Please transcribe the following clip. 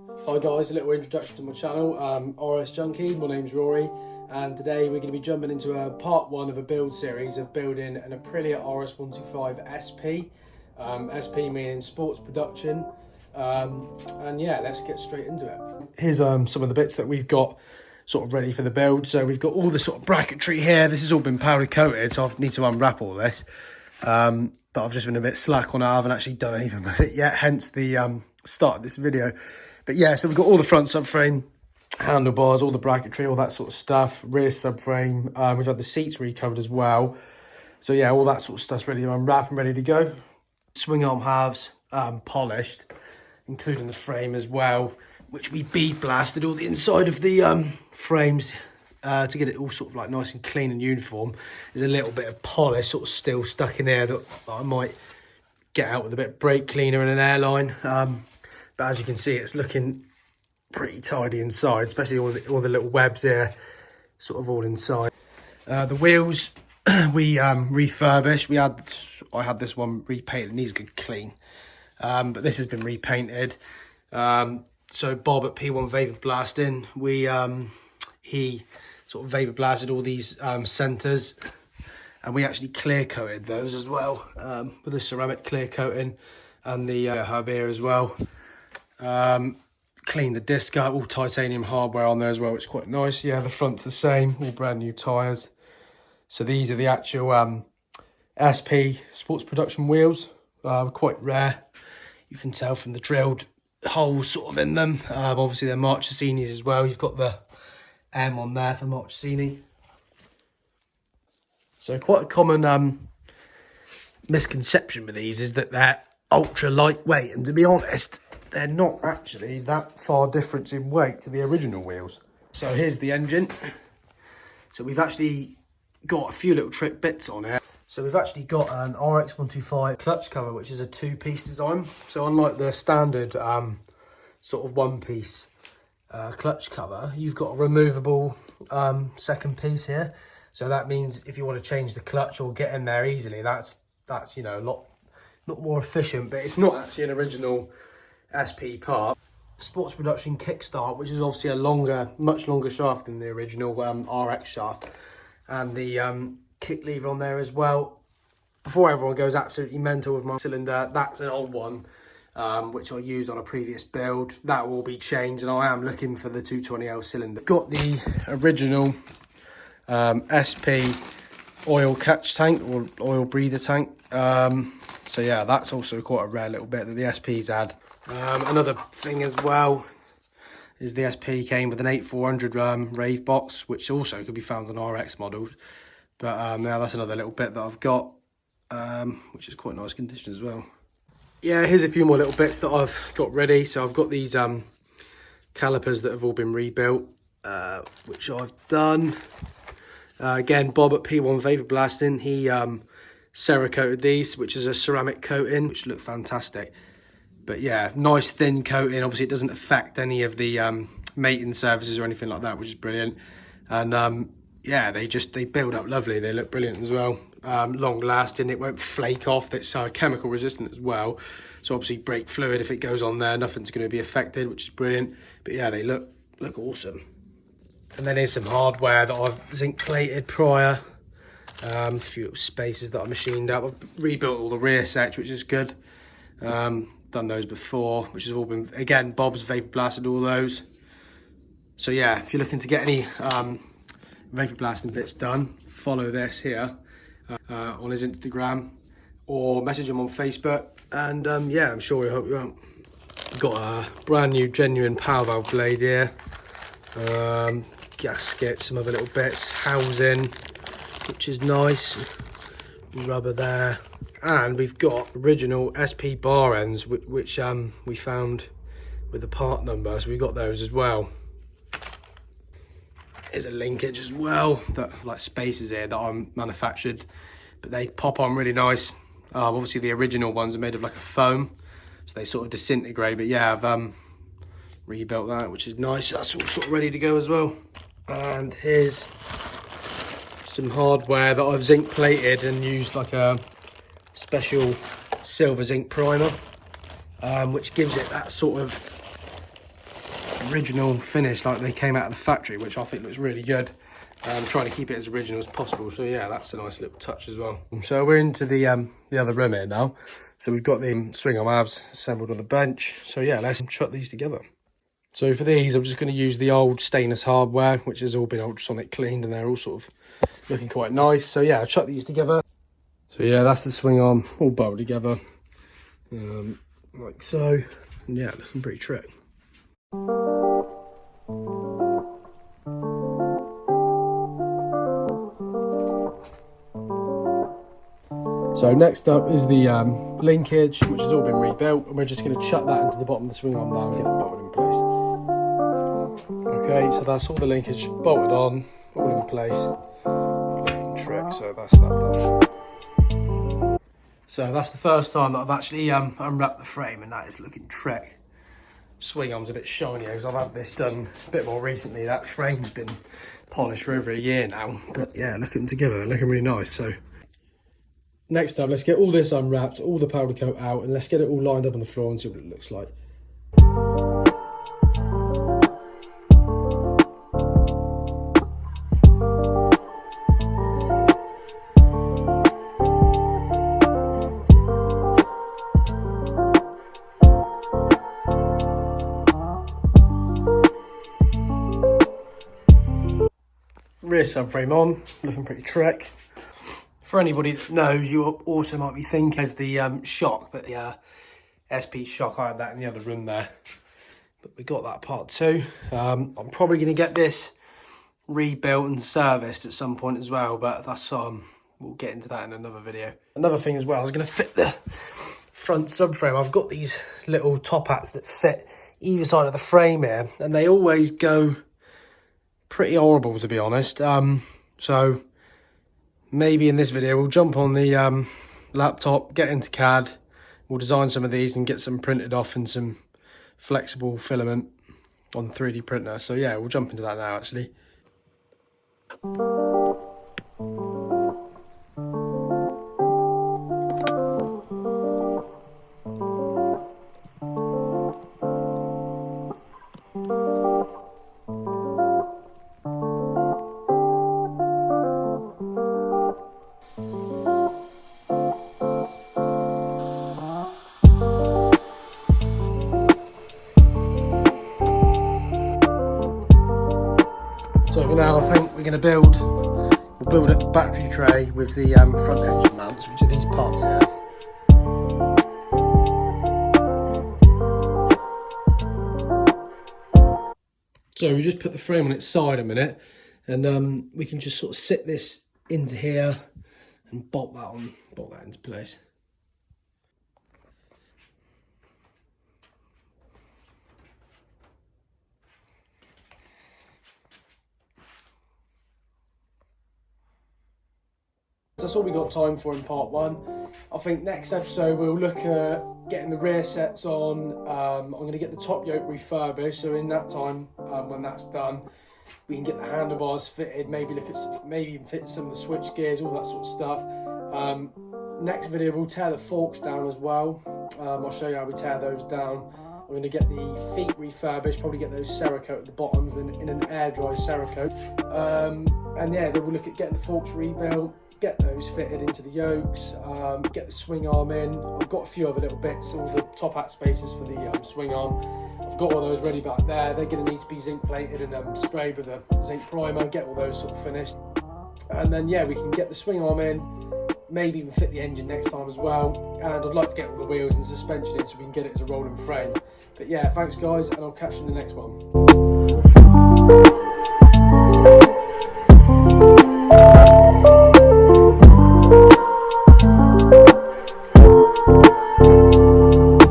Hi guys, a little introduction to my channel. RS Junkie, my name's Rory, and today we're going to be jumping into a part one of a build series of building an Aprilia RS125 SP. SP meaning sports production, and yeah, let's get straight into it. Here's some of the bits that we've got sort of ready for the build. So we've got all the sort of bracketry here. This has all been powder coated, so I need to unwrap all this. But I've just been a bit slack on it. I haven't actually done anything with it yet, hence the start of this video. But yeah, so we've got all the front subframe, handlebars, all the bracketry, all that sort of stuff, rear subframe. We've had the seats recovered as well. So yeah, all that sort of stuff's ready to unwrap and ready to go. Swing arm halves polished, including the frame as well, which we bead blasted all the inside of the frames to get it all sort of like nice and clean and uniform. There's a little bit of polish sort of still stuck in there that I might get out with a bit of brake cleaner and an airline. But as you can see, it's looking pretty tidy inside, especially all the little webs here, sort of all inside. The wheels we refurbished. I had this one repainted and needs good clean, but this has been repainted. So Bob at P1 Vapor Blasting, he sort of vapor blasted all these centers, and we actually clear coated those as well with a ceramic clear coating, and the hub here as well. Cleaned the disc up, all titanium hardware on there as well, which is quite nice. Yeah, the front's the same, all brand new tyres. So these are the actual SP sports production wheels, quite rare. You can tell from the drilled holes sort of in them. Obviously they're Marchesinis as well. You've got the M on there for Marchesini. So quite a common misconception with these is that they're ultra lightweight, and to be honest, they're not actually that far different in weight to the original wheels. So here's the engine. So we've actually got a few little trick bits on it. So we've actually got an RS125 clutch cover, which is a two-piece design. So unlike the standard sort of one-piece clutch cover, you've got a removable second piece here. So that means if you want to change the clutch or get in there easily, that's you know, a lot more efficient. But it's not actually an original SP part. Sports production kickstart, which is obviously a much longer shaft than the original RX shaft, and the kick lever on there as well. Before everyone goes absolutely mental with my cylinder, that's an old one which I used on a previous build. That will be changed, and I am looking for the 220L cylinder. Got the original SP oil catch tank or oil breather tank. So yeah, that's also quite a rare little bit that the SP's had. Another thing as well is the SP came with an 8400 rave box, which also could be found on RX models. But now that's another little bit that I've got, which is quite nice condition as well. Yeah, here's a few more little bits that I've got ready. So I've got these calipers that have all been rebuilt, which I've done. Again, Bob at P1 Vapor Blasting, he Cerakoted these, which is a ceramic coating, which look fantastic. But yeah, nice thin coating. Obviously it doesn't affect any of the mating surfaces or anything like that, which is brilliant. And yeah, they build up lovely. They look brilliant as well. Long lasting, it won't flake off. It's chemical resistant as well. So obviously brake fluid, if it goes on there, nothing's going to be affected, which is brilliant. But yeah, they look awesome. And then here's some hardware that I've zinc plated prior. A few little spaces that I machined up. I've rebuilt all the rear sets, which is good. Done those before, which has all been, again, Bob's vapor blasted all those. So yeah, if you're looking to get any vapor blasting bits done, follow this here on his Instagram or message him on Facebook, and yeah, I'm sure he'll help you out. Got a brand new genuine power valve blade here, gasket, some other little bits, housing, which is nice, rubber there. And we've got original SP bar ends, which we found with the part number, so we got those as well. There's a linkage as well, that like spaces here that I manufactured, but they pop on really nice. Obviously the original ones are made of like a foam, so they sort of disintegrate, but yeah, I've rebuilt that, which is nice. That's all sort of ready to go as well. And here's some hardware that I've zinc plated and used like a special silver zinc primer, which gives it that sort of original finish like they came out of the factory, which I think looks really good. I'm trying to keep it as original as possible. So yeah, that's a nice little touch as well. So we're into the other room here now. So we've got the swing arm halves assembled on the bench. So yeah, let's chuck these together. So for these, I'm just going to use the old stainless hardware, which has all been ultrasonic cleaned, and they're all sort of looking quite nice. So yeah, I'll chuck these together. So yeah, that's the swing arm all bolted together, like so. And yeah, looking pretty trick. So next up is the linkage, which has all been rebuilt, and we're just going to chuck that into the bottom of the swing arm now and get it bolted in place. Okay, so that's all the linkage bolted on, all in place. Looking trick, so that's that done. So that's the first time that I've actually unwrapped the frame, and that is looking trick. Swing arm's a bit shinier because I've had this done a bit more recently. That frame's been polished for over a year now, but yeah, looking together, looking really nice. So next up, let's get all this unwrapped, all the powder coat out, and let's get it all lined up on the floor and see what it looks like. Rear subframe on, looking pretty trick. For anybody that knows, you also might be thinking as the shock, but the SP shock, I had that in the other room there. But we got that part too. I'm probably going to get this rebuilt and serviced at some point as well, but that's we'll get into that in another video. Another thing as well, I was going to fit the front subframe. I've got these little top hats that fit either side of the frame here, and they always go pretty horrible, to be honest. So maybe in this video we'll jump on the laptop, get into CAD, we'll design some of these and get some printed off in some flexible filament on the 3D printer. So yeah, we'll jump into that now actually. So for now, I think we're going to we'll build a battery tray with the front engine mounts, which are these parts here. So we just put the frame on its side a minute, and we can just sort of sit this into here and bolt that into place. That's all we got time for in part one. I think next episode we'll look at getting the rear sets on. I'm going to get the top yoke refurbished, so in that time, when that's done, we can get the handlebars fitted, maybe look at maybe even fit some of the switch gears, all that sort of stuff. Next video we'll tear the forks down as well. I'll show you how we tear those down. I'm going to get the feet refurbished, probably get those Cerakote at the bottom in an air dry Cerakote. And yeah, then we'll look at getting the forks rebuilt, get those fitted into the yokes, get the swing arm in. I've got a few other little bits, all the top hat spaces for the swing arm. I've got all those ready back there. They're going to need to be zinc plated and sprayed with a zinc primer, get all those sort of finished. And then yeah, we can get the swing arm in, maybe even fit the engine next time as well. And I'd like to get all the wheels and suspension in so we can get it as a rolling frame. But yeah, thanks guys, and I'll catch you in the next one.